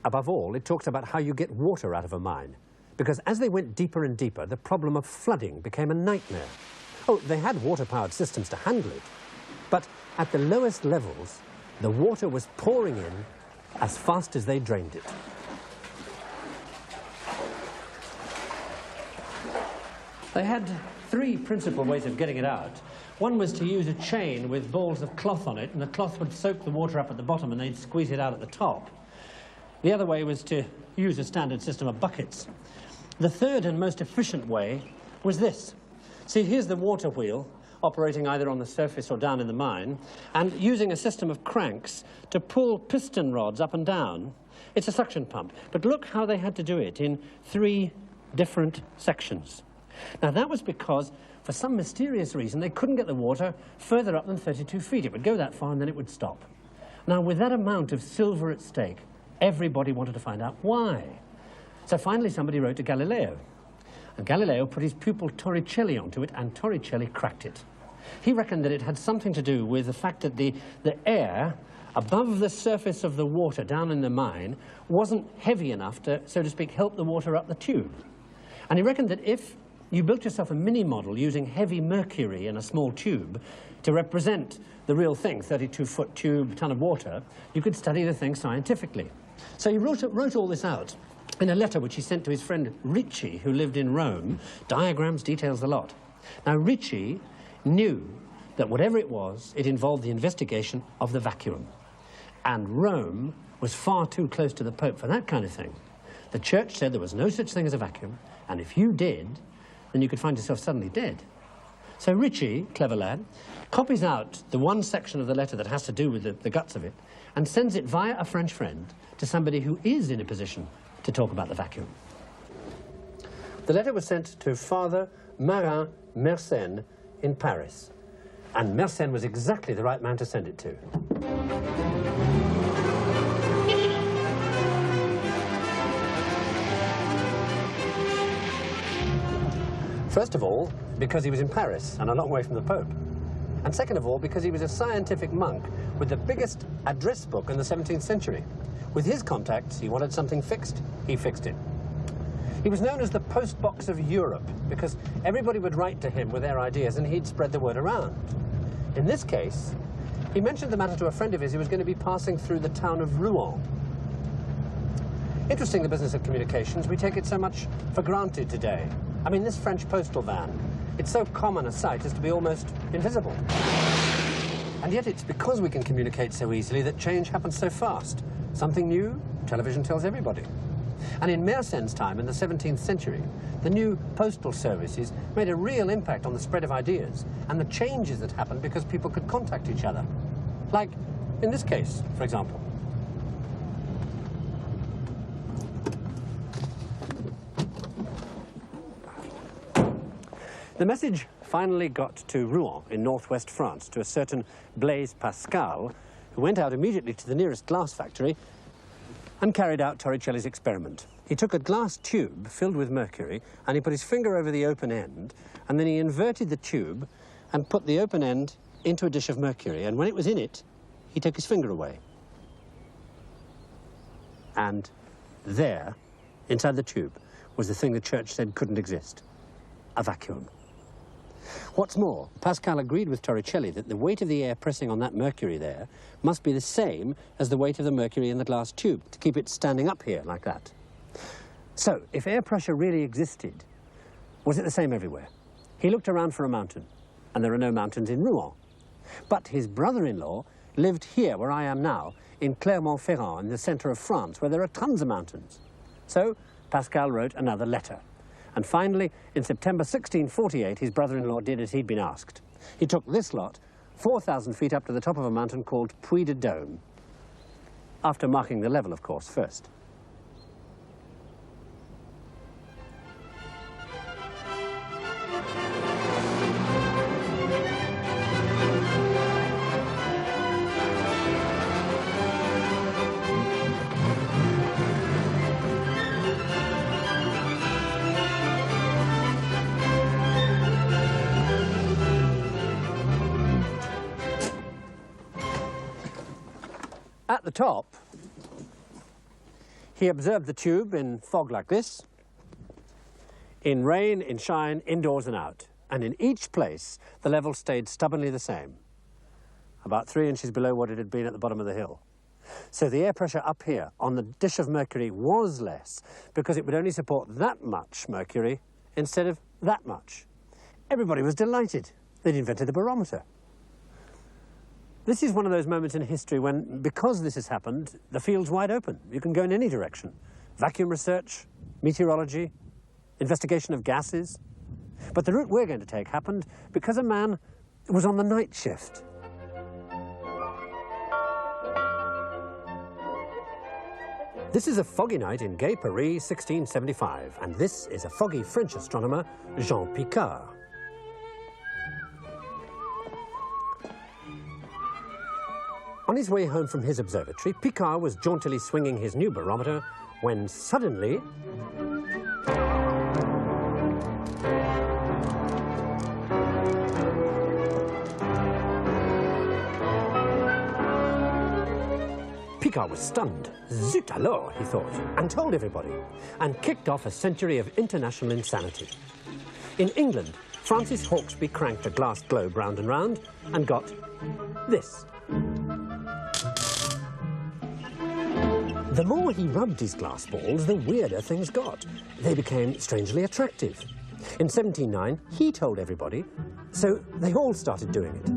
Above all, it talks about how you get water out of a mine, because as they went deeper and deeper, the problem of flooding became a nightmare. Oh, they had water-powered systems to handle it, but at the lowest levels, the water was pouring in as fast as they drained it. They had three principal ways of getting it out. One was to use a chain with balls of cloth on it, and the cloth would soak the water up at the bottom and they'd squeeze it out at the top. The other way was to use a standard system of buckets. The third and most efficient way was this. See, here's the water wheel operating either on the surface or down in the mine, and using a system of cranks to pull piston rods up and down. It's a suction pump, but look how they had to do it in three different sections. Now, that was because, for some mysterious reason, they couldn't get the water further up than 32 feet. It would go that far and then it would stop. Now, with that amount of silver at stake, everybody wanted to find out why. So finally somebody wrote to Galileo. And Galileo put his pupil Torricelli onto it, and Torricelli cracked it. He reckoned that it had something to do with the fact that the air above the surface of the water down in the mine wasn't heavy enough to, so to speak, help the water up the tube. And he reckoned that if you built yourself a mini-model using heavy mercury in a small tube to represent the real thing, 32-foot tube, ton of water, you could study the thing scientifically. So he wrote all this out in a letter which he sent to his friend Ricci, who lived in Rome. Diagrams, details, a lot. Now, Ricci knew that whatever it was, it involved the investigation of the vacuum. And Rome was far too close to the Pope for that kind of thing. The church said there was no such thing as a vacuum, and if you did, then you could find yourself suddenly dead. So Ricci, clever lad, copies out the one section of the letter that has to do with the guts of it and sends it via a French friend to somebody who is in a position to talk about the vacuum. The letter was sent to Father Marin Mersenne in Paris, and Mersenne was exactly the right man to send it to. First of all, because he was in Paris and a long way from the Pope. And second of all, because he was a scientific monk with the biggest address book in the 17th century. With his contacts, he wanted something fixed, he fixed it. He was known as the postbox of Europe because everybody would write to him with their ideas and he'd spread the word around. In this case, he mentioned the matter to a friend of his who was going to be passing through the town of Rouen. Interesting, the business of communications. We take it so much for granted today. I mean, this French postal van, it's so common a sight as to be almost invisible. And yet it's because we can communicate so easily that change happens so fast. Something new, television tells everybody. And in Mersenne's time, in the 17th century, the new postal services made a real impact on the spread of ideas and the changes that happened because people could contact each other. Like in this case, for example. The message finally got to Rouen in northwest France to a certain Blaise Pascal, who went out immediately to the nearest glass factory and carried out Torricelli's experiment. He took a glass tube filled with mercury and he put his finger over the open end, and then he inverted the tube and put the open end into a dish of mercury, and when it was in it, he took his finger away. And there, inside the tube, was the thing the church said couldn't exist: a vacuum. What's more, Pascal agreed with Torricelli that the weight of the air pressing on that mercury there must be the same as the weight of the mercury in the glass tube to keep it standing up here like that. So, if air pressure really existed, was it the same everywhere? He looked around for a mountain, and there are no mountains in Rouen. But his brother-in-law lived here, where I am now, in Clermont-Ferrand, in the center of France, where there are tons of mountains. So, Pascal wrote another letter. And finally, in September 1648, his brother-in-law did as he'd been asked. He took this lot 4,000 feet up to the top of a mountain called Puy de Dôme, after marking the level, of course, first. At the top, He observed the tube in fog like this, in rain, in shine, indoors and out. And in each place, the level stayed stubbornly the same, about 3 inches below what it had been at the bottom of the hill. So the air pressure up here on the dish of mercury was less because it would only support that much mercury instead of that much. Everybody was delighted. They'd invented the barometer. This is one of those moments in history when, because this has happened, the field's wide open. You can go in any direction. Vacuum research, meteorology, investigation of gases. But the route we're going to take happened because a man was on the night shift. This is a foggy night in gay Paris, 1675, and this is a foggy French astronomer, Jean Picard. On his way home from his observatory, Picard was jauntily swinging his new barometer when suddenly... Picard was stunned. Zut alors, he thought, and told everybody, and kicked off a century of international insanity. In England, Francis Hawksby cranked a glass globe round and round and got this. The more he rubbed his glass balls, the weirder things got. They became strangely attractive. In 1709, he told everybody, so they all started doing it.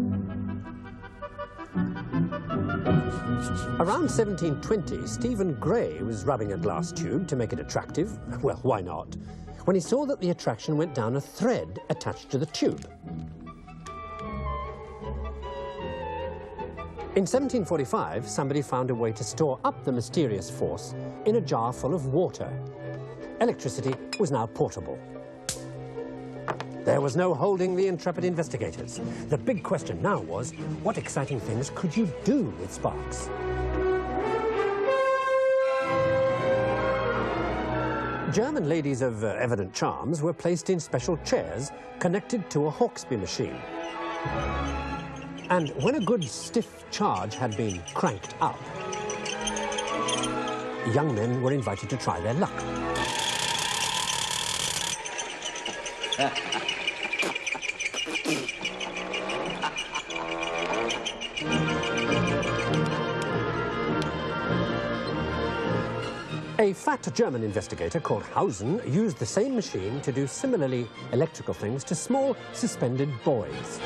Around 1720, Stephen Gray was rubbing a glass tube to make it attractive. Well, why not? When he saw that the attraction went down a thread attached to the tube. In 1745, somebody found a way to store up the mysterious force in a jar full of water. Electricity was now portable. There was no holding the intrepid investigators. The big question now was, what exciting things could you do with sparks? German ladies of evident charms were placed in special chairs connected to a Hawksby machine. And when a good stiff charge had been cranked up, young men were invited to try their luck. A fat German investigator called Hausen used the same machine to do similarly electrical things to small suspended buoys.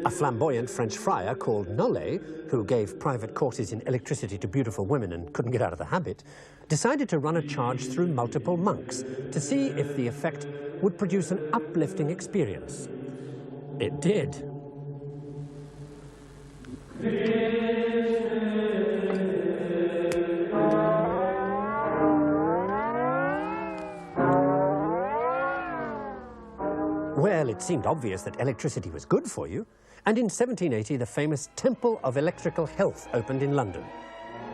A flamboyant French friar called Nollet, who gave private courses in electricity to beautiful women and couldn't get out of the habit, decided to run a charge through multiple monks to see if the effect would produce an uplifting experience. It did. Well, it seemed obvious that electricity was good for you, and in 1780 the famous Temple of Electrical Health opened in London.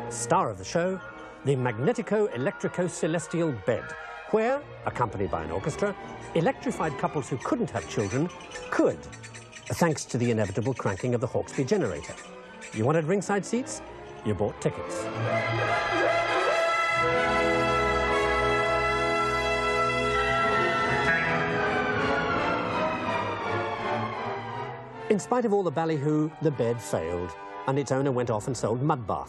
Star of the show, the Magnetico-Electrico-Celestial Bed, where, accompanied by an orchestra, electrified couples who couldn't have children could, thanks to the inevitable cranking of the Hawksby generator. You wanted ringside seats? You bought tickets. In spite of all the ballyhoo, the bed failed, and its owner went off and sold mud baths.